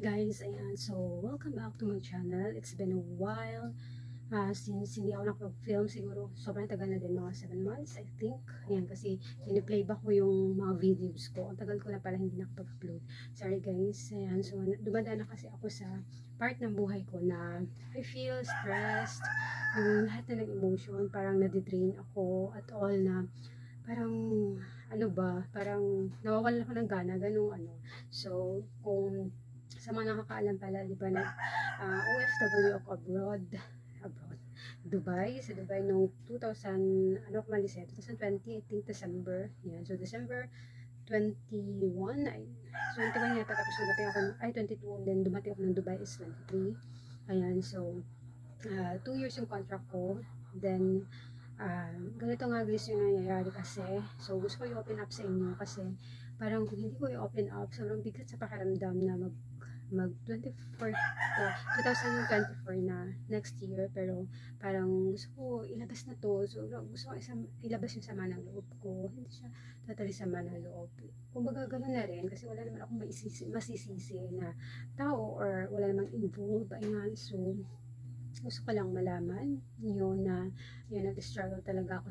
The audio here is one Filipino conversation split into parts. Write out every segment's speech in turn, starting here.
Guys, ayan, so welcome back to my channel. It's been a while since hindi ako nakapag-film. Siguro sobrang tagal na din, mga 7 months I think. Ayan, kasi playback ko yung mga videos ko. Ang tagal ko na pala hindi nakapag-upload. Sorry guys. Ayan, so dumadaan na kasi ako sa part ng buhay ko na I feel stressed. Yung lahat na ng emotion, parang nadidrain ako at all na parang ano ba, parang nawawalan ako ng gana, ganung ano. So, kung sa mga nakakaalam pala, di ba na OFW ako abroad, Dubai, sa Dubai noong 2000, ano ko malis 2020, I think December, yan, so December 21, ay, 21 yata, tapos dumating ako, ay 22, then dumating ako ng Dubai is 23, ayan, so, 2 years yung contract ko, then, ganito nga guys yung nangyayari kasi, so gusto ko i-open up sa inyo kasi parang kung hindi ko i-open up, sobrang bigat sa pakiramdam na mag 24, 2024 na next year, pero parang gusto ko ilabas na to, so gusto ko ilabas yung sama ng loob ko, hindi siya totally sama ng loob, kumbaga gano'n na rin kasi wala naman akong masisisi na tao or wala namang involved, ayan, so gusto ko lang malaman yun na yun, nag-struggle talaga ako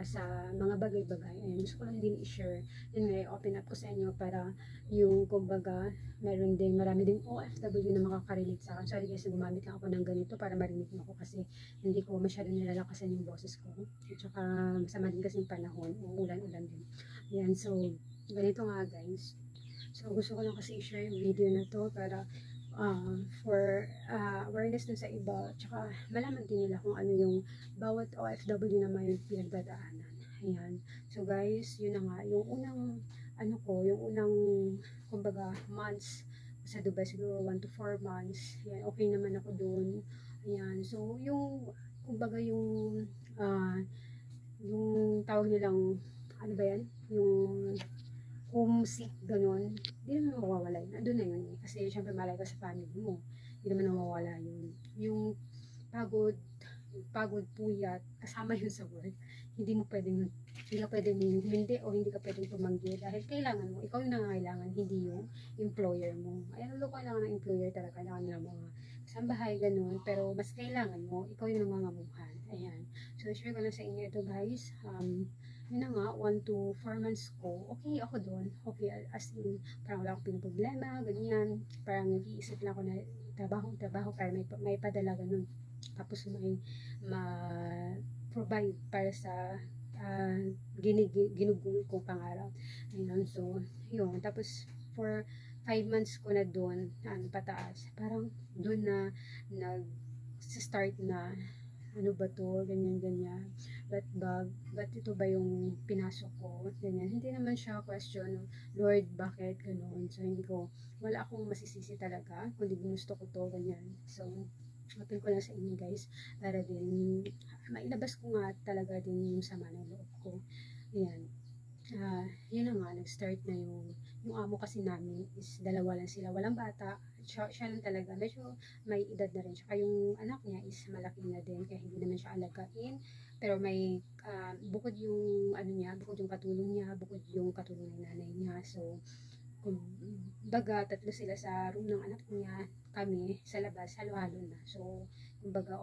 sa mga bagay-bagay. Ayun, gusto ko lang din i-share. Yun nga, open up ko sa inyo para yung, kumbaga, meron din, marami ding OFW na makaka-relate sa akin. Sorry guys, gumamit lang ako ng ganito para marinig mo ako kasi hindi ko masyado nilalakasan yung boses ko. At saka, masama din kasi yung panahon. Ulan-ulan din. Yan, so, ganito nga guys. So, gusto ko lang kasi i-share yung video na to para for awareness dun sa iba, tsaka malaman din nila kung ano yung bawat OFW na may pinagdadaanan. Ayan. So guys, yun na nga, yung unang yung unang kumbaga months sa Dubai, siguro 1 to 4 months. Yan, okay naman ako doon. Ayan. So yung kumbaga yung tawag nilang ano ba yan? Yung homesick, ganun, hindi naman mawawala yun. Andun na yun eh. Kasi syempre malay ka sa family mo. Hindi naman mawawala yun. Yung pagod, puyat, kasama yun sa work. Hindi ka pwedeng hindi o hindi ka pwedeng tumanggi dahil kailangan mo, ikaw yung nangangailangan, hindi yung employer mo. Ayan, ano kailangan ng employer talaga, kailangan ng mga kasambahay, ganun, pero mas kailangan mo, ikaw yung nangangamuhan. Ayan. So, share ko lang sa inyo ito guys. Yun na nga, 1 to 4 months ko, okay ako doon. Okay, as in, parang wala akong pinoproblema, ganyan. Parang nag-iisip lang ako na trabaho para may padala, ganun. Tapos may ma-provide para sa ginugol kong pangarap. Ayun, so, yun. Tapos, for 5 months ko na doon, pataas. Parang doon na nag-start na ano ba to, ganyan, ba't ito ba yung pinasok ko, ganyan, hindi naman siya question, Lord, bakit, ganoon, so wala akong masisisi talaga, kundi gusto ko to, ganyan, so, open ko lang sa inyo guys, para din, mailabas ko nga talaga din yung sama ng loob ko, ayan. Yun na nga, nag-start na yung amo kasi namin is dalawa lang sila, walang bata, siya lang talaga, medyo may edad na rin, tsaka yung anak niya is malaki na din, kaya hindi naman siya alagain, pero may, bukod yung bukod yung katulong niya, bukod yung katulong ng nanay niya, so, kumbaga, tatlo sila sa room ng anak niya, kami sa labas, halo-halo na, so, kumbaga,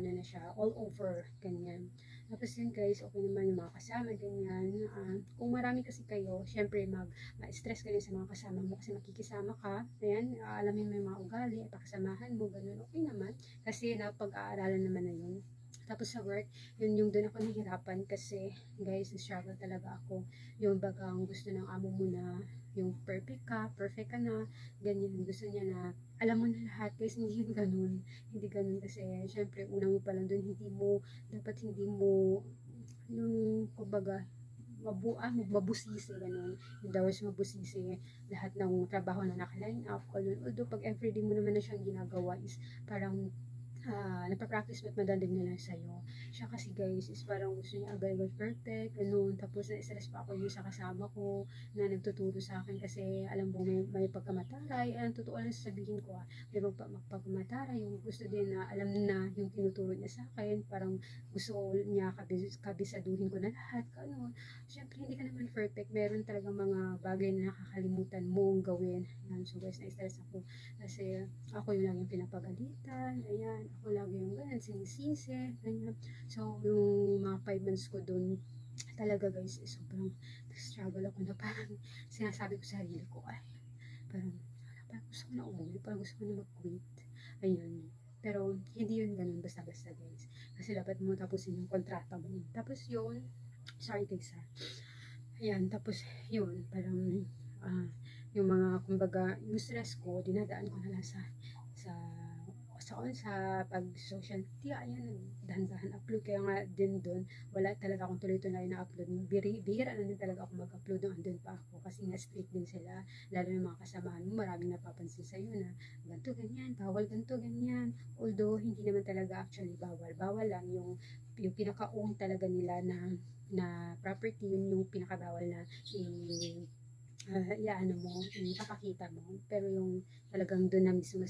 na siya, all over, ganyan. Tapos yun guys, okay naman yung mga kasama, ganyan. Kung marami kasi kayo, syempre ma-stress ka rin sa mga kasama mo kasi makikisama ka. Ayan, alamin mo yung mga ugali, pakasamahan mo, ganun. Okay naman kasi napag-aaralan naman na yun. Tapos sa work, yun yung doon ako nahihirapan kasi guys, struggle talaga ako. Yung bagang gusto ng amo mo na yung perfect ka na, ganyan. Gusto niya na alam mo na lahat guys, hindi yun ganun. Hindi ganun kasi syempre unang mo pa lang doon, dapat hindi mo yung kumbaga mabusisi, ganun. Yung dawas mabusisi, lahat ng trabaho na naka-line up, although pag everyday mo naman na siyang ginagawa is parang napapractice ba't madaling nila sa'yo. Siya kasi guys is parang gusto niya agad-agad perfect, ganun. Tapos na-stress pa ako yung sa kasama ko na nagtuturo sa akin kasi alam mo may pagkamataray. Ang totoo lang sabihin ko may magpagkamataray. Yung gusto din na alam na yung tinuturo niya sa akin. Parang gusto niya kabisaduhin ko na lahat. Ganun. Siyempre hindi ka naman perfect. Meron talagang mga bagay na nakakalimutan mong gawin. Yan. So guys, na-stress ako kasi ako yung laging pinapagalitan, ayan, ako lagi yung ganyan, sinisisi, ganyan. So, yung mga 5 months ko dun, talaga guys, sobrang struggle ako na parang sinasabi ko sa sarili ko, parang gusto ko na umuwi, parang gusto ko na mag-quit. Ayun. Pero, hindi yun ganun basta-basta guys. Kasi dapat mo tapusin yung kontrata mo. Tapos yun, sorry guys ayan, tapos yun, parang, yung mga, kumbaga, yung stress ko, dinadaan ko na lang sa pag-social media, ayan, dahan-dahan upload, kaya nga din doon, wala talaga akong tuloy-tuloy na upload, bihira na din talaga ako mag-upload doon, andun pa ako, kasi nga strict din sila, lalo yung mga kasamahan mo, maraming napapansin sa'yo na, ganto ganyan, bawal ganto ganyan, although, hindi naman talaga actually bawal lang yung pinaka-own talaga nila na property, yun yung pinakabawal na iaano mo, ipapakita mo. Pero yung talagang doon na mismo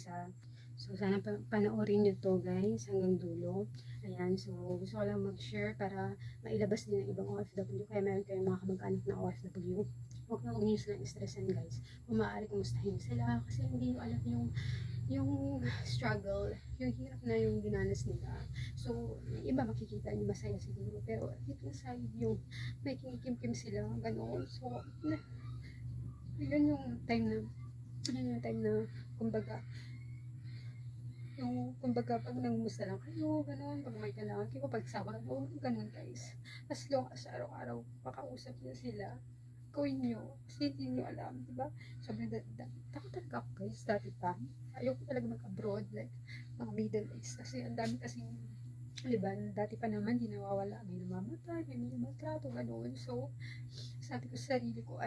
so sana panoorin nyo to guys hanggang dulo. Ayan, so gusto ko lang mag-share para mailabas din ng ibang OFW. Kaya meron kayong mga kamag-anak na OFW. Huwag nyo silang stressan guys. Kung maaari, kumustahin sila kasi hindi nyo alam yung struggle, yung hirap na yung dinanas nila. So, iba makikita nyo masaya siguro. Pero deep inside yung may kinikim-kim sila, gano'n. So, yun yung time na kumbaga pag nangumusta lang kayo, gano'n, pag may kailangan kayo, pag sawa loob, gano'n guys. As long as araw-araw makausap nyo sila, gawin nyo, kasi hindi nyo alam, diba? Sobrang takot talaga ako guys, dati pa. Ayoko talaga mag-abroad, like, mga Middle East, kasi ang dami kasing liban, dati pa naman, di nawawala, may namamatay, may minamaltrato, gano'n. So, sabi ko sa sarili ko,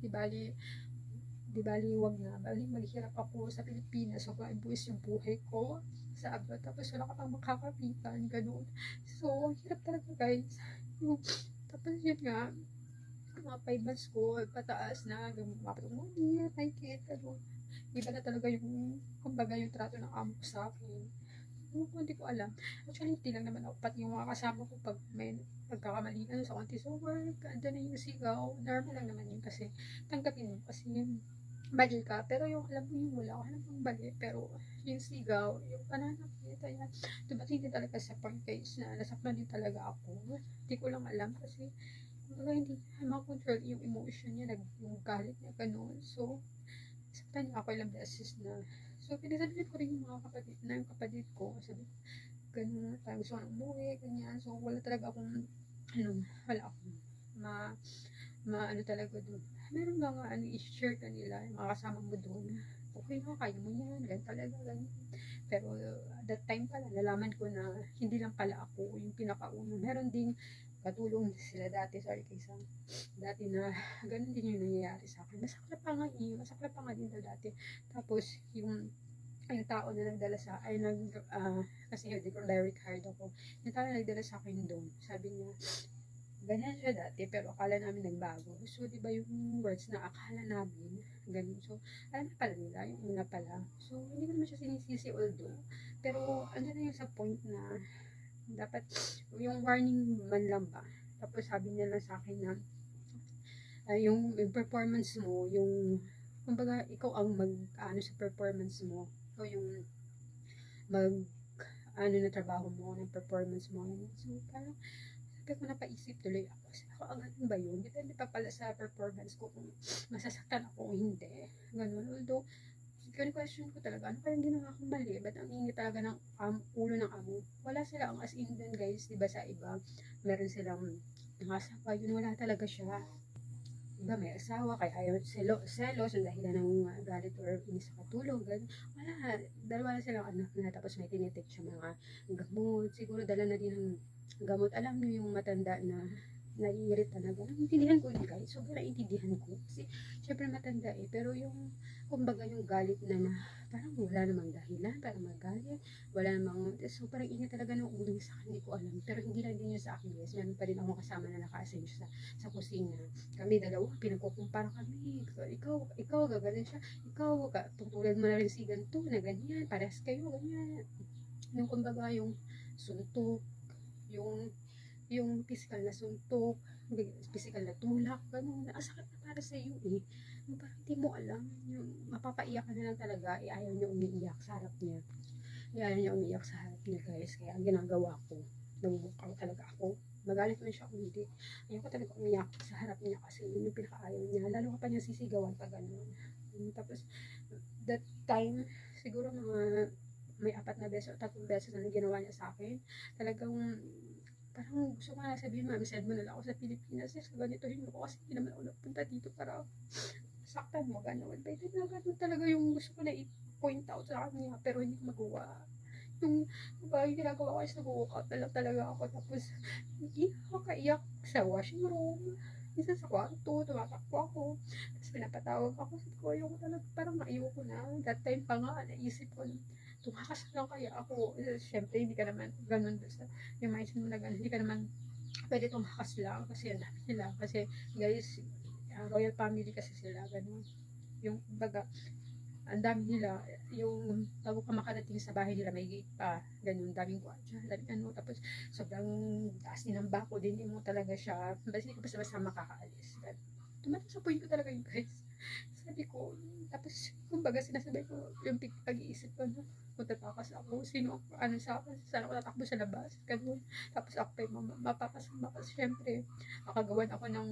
di bali wag na, bali maghirap ako sa Pilipinas, so buwis yung buhay ko sa abroad, tapos wala ka pang makakapitan, ganun. So, hirap talaga guys. Tapos yun nga, mga 5 months ko, pataas na, gumapit ng money, like ganun. Iba na talaga yung, kumbaga yung trato ng amo ko sa akin. Hindi ko alam. Actually, hindi lang naman ako. Pati yung mga kasama ko pag may pagkakamali na sa konti sa work, andun na yung sigaw. Normal lang naman yun kasi tanggapin mo kasi yun, mali ka. Pero yung alam mo yung wala ko alam pang mali. Pero yung sigaw, yung pananakit, ayan. Dumating din talaga sa point guys na nasaktan din talaga ako. Hindi ko lang alam kasi hindi makontrol yung emotion niya, yung galit niya, ganun. So, saktan niya ako ilang beses na. So, pinasabihin ko rin yung mga kapatid ko. Sabi, ganun, parang gusto ko nang umuwi, ganyan. So, wala talaga akong, wala akong ano talaga doon. Meron mga i-share ka nila, yung mga kasama mo doon. Okay na, kaya mo yan, ganyan talaga, ganyan. Pero, that time pala, nalaman ko na hindi lang pala ako yung pinakauna. Meron ding katulong sila dati, sorry kaysa dati na ganun din yung nangyayari sa akin. Masakla pa nga din dati. Tapos yung tao na nagdala sa kasi direct hired ako, yung tao na nagdala sa akin doon, sabi niya ganyan siya dati pero akala namin nagbago. So di ba yung words na akala namin ganun, so alam na pala nila yung una pala. So hindi ko naman siya sinisisi although, pero andun na yung sa point na dapat yung warning man lang ba. Tapos sabi niya lang sa akin na yung performance mo, yung kumbaga ikaw ang ano sa performance mo, o yung na trabaho mo, ng performance mo. So parang sabi ko, napaisip tuloy ako. Ganun ba yun? Depende pa pala sa performance ko kung masasaktan ako o hindi. Ganun. Although question ko talaga, ano kayang ginawa akong mali? Ba't ang ingi talaga ng ulo ng amo? Wala sila ang as in dun guys, diba sa iba, meron silang nangasawa, yun wala talaga siya. Diba may asawa, kaya ayaw selos, ang dahilan ng galit or inis sa katulog, wala, dalawa na silang anak na, tapos may tinitik siya mga gamot, siguro dala na din ng gamot. Alam niyo yung matanda na naiirita na gano'n. Intindihan ko yun guys, sobrang naiintindihan ko. Kasi syempre matanda pero yung, kumbaga yung galit na parang wala namang dahilan para magalit, wala namang, so parang ingat talaga ng ulo sa akin, hindi ko alam. Pero hindi lang din yun sa akin guys, meron pa rin akong kasama na naka-assign sa kusina. Kami dalawa, pinagkukumpara kami, ikaw, gagaling siya, ikaw, tutulad mo na rin si ganito, na ganyan, parehas kayo, ganyan. Yung kumbaga yung suntok, yung physical na suntok, physical na tulak, gano'n. Ang sakit na para sa iyo eh. Yung parang hindi mo alam, yung mapapaiyak ka na lang talaga, ayaw niya umiiyak sa harap niya. Ayaw niya umiiyak sa harap niya guys. Kaya ang ginagawa ko, namumukhaw talaga ako. Magalit man siya kung hindi. Ayaw ko talaga umiyak sa harap niya kasi yun yung pinaka-ayaw niya. Lalo ka pa niya sisigawan pag gano'n. Tapos, that time, siguro mga may 4 na beses o 3 beses na ginawa niya sa akin. Talagang parang gusto ko na sabihin, send mo na lang ako sa Pilipinas. Yes, ganitohin mo ko kasi hindi naman ako napunta dito para saktan mo, gano'n. But na gano'n talaga yung gusto ko na i-point out sa kanya, pero hindi ko magawa. Yung ginagawa ko is nag-walk out na lang talaga ako. Tapos, hindi ako kaiyak sa washing room. Isa sa kwarto, tumatakbo ako. Tapos pinapatawag ako. Sabi ko, ayoko talaga, parang ayoko na. That time pa nga, naisip ko, tumakas lang kaya ako. Siyempre, hindi ka naman ganun basta. Yung mindset mo na ganun, hindi ka naman pwede tumakas lang kasi ang dami nila. Kasi guys, royal family kasi sila, ganun. Yung baga, ang dami nila, yung bago ka makarating sa bahay nila, may gate pa, ganun, daming kwadya, daming ano, tapos sobrang taas din ng bako, din mo talaga siya, basta hindi ka basta makakaalis. Tumatak sa point ko talaga yun guys. Sabi ko, tapos kumbaga sinasabi ko, yung pag-iisip ko, no? Kung tatakas ako, sino, ano sa akin, saan ako tatakbo sa labas, ganun. Tapos ako pa mapapasama kasi syempre, makagawan ako ng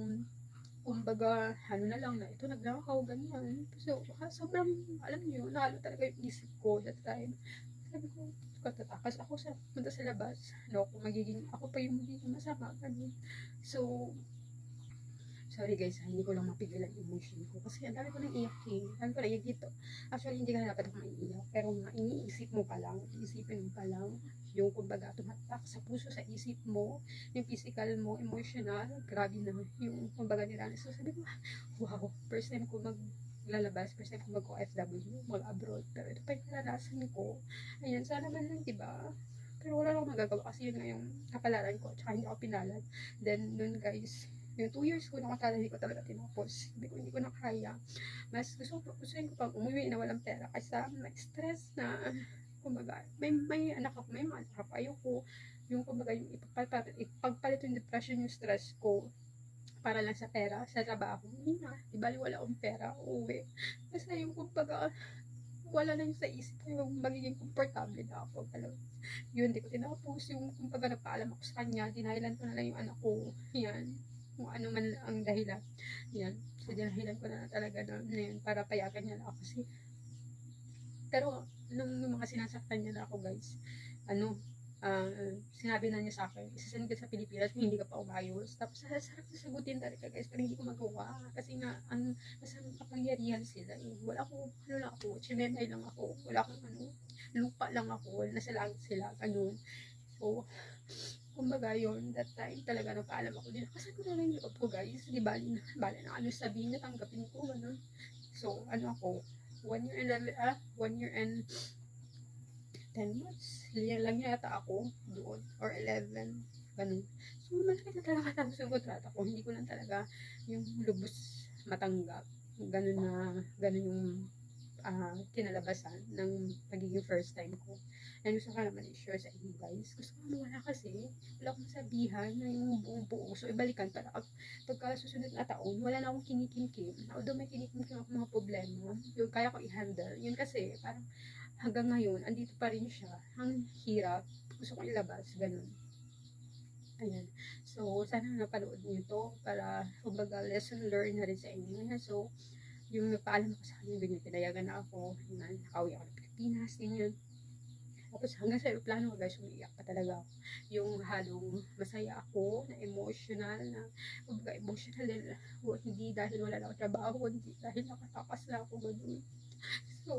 kumbaga, ano na lang na, ito nagnakaw, ganyan. So, sobrang, alam niyo, nalo talaga yung isip ko that time. Sabi ko, tatakas ako sa, punta sa labas. Ano, kung magiging, ako pa yung magiging masama, ganun. So, sorry guys, hindi ko lang mapigilan yung emotion ko. Kasi ang dami ko nang iyak eh. Ang dami ko naiyak dito. Actually, hindi ka na dapat ako maiiyak. Pero nga, iniisip mo pa lang, iisipin mo pa lang, yung kumbaga tumatak sa puso, sa isip mo, yung physical mo, emotional, grabe na yung kumbaga niranas. So sabi ko, wow, first time ko maglalabas, first time ko mag-OFW, mag-abroad. Pero ito pa yung naranasan ko. Ayan, sana man lang, diba? Pero wala lang magagawa kasi yun nga yung kapalaran ko, tsaka hindi ako pinalad. Then, nun guys, yung 2 years ko nakatala, hindi ko talaga tinapos. Hindi ko na kaya. Mas gusto ko pang umuwi na walang pera kaysa ma-stress na, kumbaga, may anak ako, may mga anak ako, ayoko, yung kumbaga, yung ipagpalit yung depression, yung stress ko, para lang sa pera, sa trabaho, hindi na, ibali wala akong pera, uuwi. Basta yung kumbaga, wala na yung sa isip ko, yung magiging komportable na ako. Alam, yun, hindi ko tinapos, yung kumbaga, nagpaalam ako sa kanya, dinahilan ko na lang yung anak ko, yan, kung ano man ang dahilan, yan, so dinahilan ko na talaga na yun, para payagan niya na ako kasi, pero, nung mga sinasaktan niya na ako guys, ano, sinabi na niya sa akin, isasend ka sa Pilipinas kung hindi ka pa umayos. Tapos sarap na sagutin talaga guys, pero hindi ko magawa. Kasi nga, ang nasa kapangyarihan sila. Wala ako, ano lang ako, chinenay lang ako. Wala akong ano, lupa lang ako. Nasa langit sila, ganun. So, kumbaga yun, that time talaga nagpaalam ako din. Kasi ko na lang yung loob ko guys. Di ba, bali na ano sabihin niya, tanggapin ko, ganun. So, ano ako, 1 year and 10 months lang yata ako doon, or 11, ganun. So, malaki na talaga tapos yung kontrata ko. Hindi ko lang talaga yung lubos matanggap. Ganun yung kinalabasan ng pagiging first time ko. And gusto ko naman i-share sa inyo guys. Gusto ko wala kasi, wala akong sabihan na yung buong-buo. So, ibalikan para pagka susunod na taon, wala na akong kinikimkim. Although may kinikimkim ako mga problema, yung kaya ko i-handle. Yun kasi, parang hanggang ngayon, andito pa rin siya. Ang hirap. Gusto kong ilabas. Ganun. Ayan. So, sana napanood niyo to para, kumbaga, lesson learned na rin sa inyo. So, yung nagpaalam ako sa kanya, ganyan, pinayagan na ako. Ayan, nakauwi ako ng Pilipinas, ganyan. Tapos hanggang sa aeroplano guys, umiiyak pa talaga ako. Yung halong masaya ako, na emotional, na kumbaga emotional, hindi dahil wala na ako trabaho, hindi dahil nakatakas na ako, ganun. So,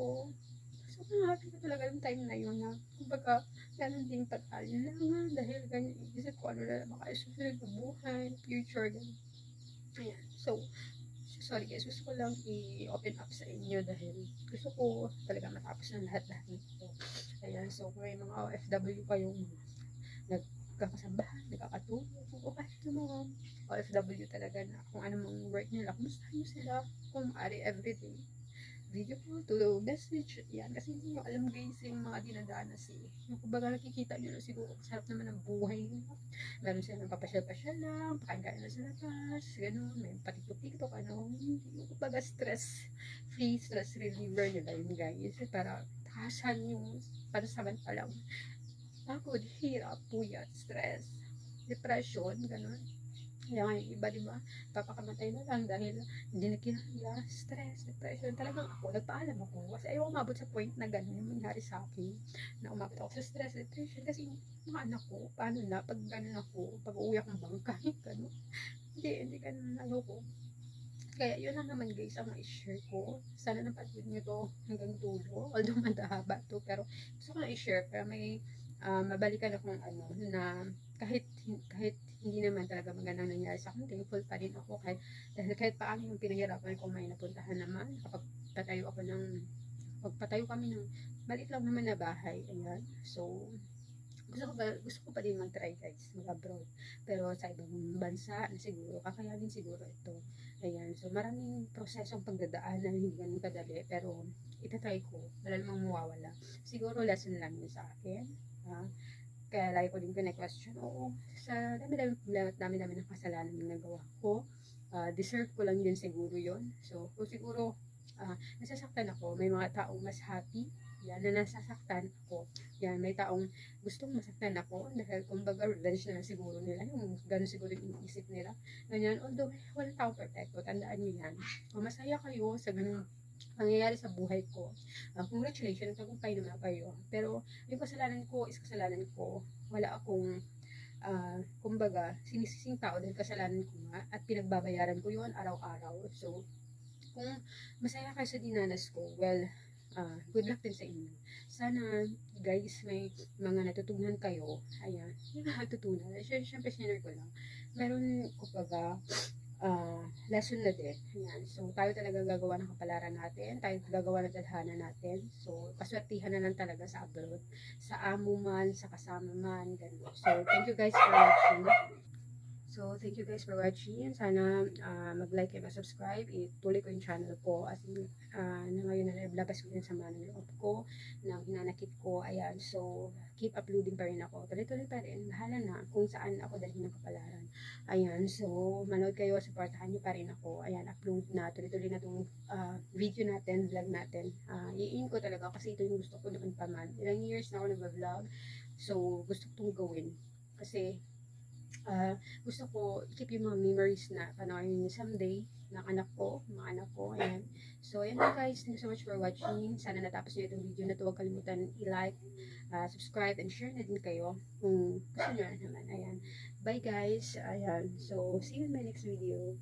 sobrang happy ko talaga yung time na yun na kumbaga ganun din pag-alinlangan dahil ganyan isip ko ano na baka isusunod na buhay, future, ganun. Ayan. So, sorry guys, gusto ko lang i-open up sa inyo dahil gusto ko talaga matapos ng lahat-lahat nito. Ayan, so kung may mga OFW kayong nagkakasabahan, nagkakatulog, o kahit yung mga OFW talaga na kung anong work nila, kumusta nyo sila kung maaari everyday video call to message, yan, kasi hindi nyo alam guys yung mga dinadanas yung kumbaga nakikita nyo na siguro sarap naman ang buhay nila, meron silang papasyal-pasyal lang, pakain-kain na sa labas, ganun, may patiktok-tiktok, ano, yung kumbaga stress free, stress reliever nila yun guys, para takasan yung pansamantalang pagod, hirap, puyat, stress, depression, ganun. Kaya nga yung iba, diba, papakamatay na lang dahil hindi na kinaya, stress, depression. Talagang ako, nagpaalam ako. Kasi ayaw umabot sa point na gano'n yung nangyari sa akin. Na umabot ako sa stress, depression. Kasi mga anak ko, paano na, pag gano'n ako, pag uuwi akong bangkay, gano'n. Hindi gano'n, ayoko. Kaya yun lang naman guys ang i-share ko. Sana napanood nyo to hanggang dulo. Although madahaba to, pero gusto ko lang i-share para may mabalikan akong ano na kahit hindi naman talaga magandang nangyari sa akin, thankful pa rin ako dahil kahit paano yung pinahirapan ko may napuntahan naman kapag pagpatayo kami ng maliit lang naman na bahay. Ayan. So, gusto ko pa din mag-try guys, mag-abroad. Pero sa ibang bansa na siguro, kakayanin siguro ito. Ayan, so maraming prosesong pagdadaan na hindi ganun kadali, pero itatry ko, wala namang mawawala. Siguro lesson lang yun sa akin. Kaya lagi ko din question, oo, sa dami-dami problema at dami-dami ng kasalanan na nagawa ko, deserve ko lang din siguro yun. So, kung siguro nasasaktan ako, may mga taong mas happy, yan, na nasasaktan ako. Yan, may taong gustong masaktan ako dahil kumbaga revenge na siguro nila, yung gano'n siguro yung iniisip nila. Ganyan, although walang taong perfecto, tandaan nyo yan. Kung masaya kayo sa ganung pangyayari sa buhay ko, congratulations, tagumpay naman kayo. Pero yung kasalanan ko is kasalanan ko. Wala akong kumbaga sinisising tao dahil kasalanan ko nga at pinagbabayaran ko yun araw-araw. So kung masaya kayo sa dinanas ko, well, good luck din sa inyo. Sana guys may mga natutunan kayo. Ayan, yung natutunan, syempre sinare ko lang. Meron kumbaga lesson na din. Ayan. So, tayo talaga gagawa ng kapalaran natin. Tayo gagawa ng tadhana natin. So, paswertihan na lang talaga sa abroad. Sa amo man, sa kasama man, ganun. So, thank you guys for watching. So, thank you guys for watching. Sana mag-like and mag-subscribe. Ituloy ko yung channel ko. As in, na ngayon na labas ko din sa mga loob ko, ng hinanakit ko. Ayan. So, keep uploading pa rin ako. Tuloy-tuloy pa rin. Bahala na kung saan ako dalhin ng kapalaran. Ayan. So, manood kayo. Supportahan nyo pa rin ako. Ayan. Upload na. Tuloy-tuloy na itong video natin, vlog natin. I-in ko talaga kasi ito yung gusto ko noon pa man. Ilang years na ako nag-vlog. So, gusto ko itong gawin. Kasi, gusto ko i-keep yung mga memories na panoorin niyo someday ng mga anak ko, ayan. So, ayan guys, thank you so much for watching. Sana natapos niyo itong video na ito. Huwag kalimutan i-like, subscribe, and share na din kayo kung gusto niyo naman, ayan. Bye guys, ayan. So, see you in my next video.